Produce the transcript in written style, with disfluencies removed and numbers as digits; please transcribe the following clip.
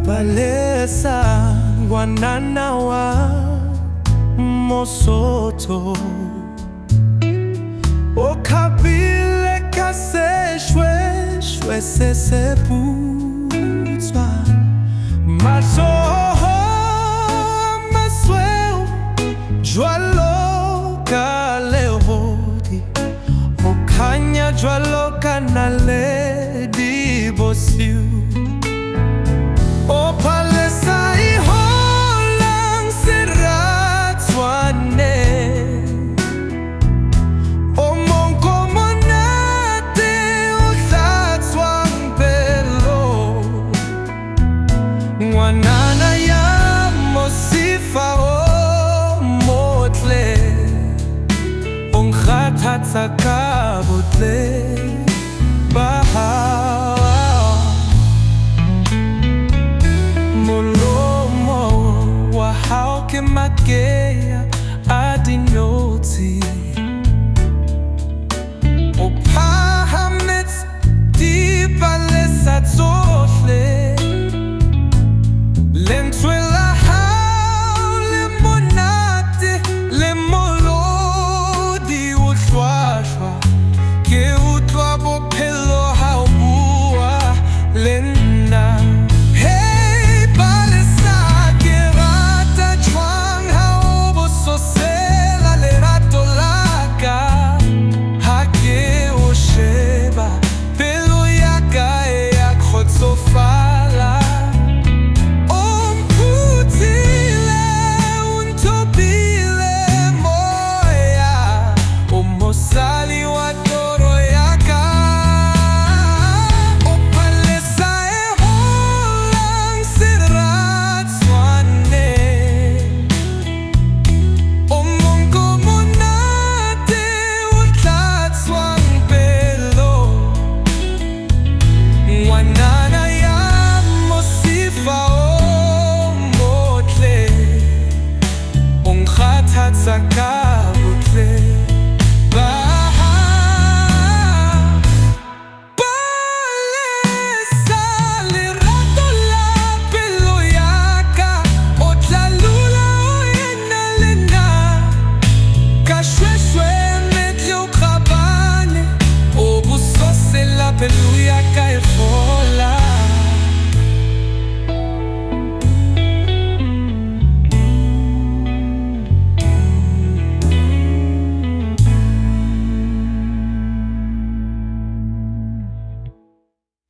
Palesa Guananawa Mosoto Okabile kase shwe se putswa Maso masweo Jwalo kalehodi Okanya jwalo kanale di bosiu Ngwanana ya mosifa o motle Ongkhathatsa ka botle ba hao Molomo wa hao ke makeya a dinotshi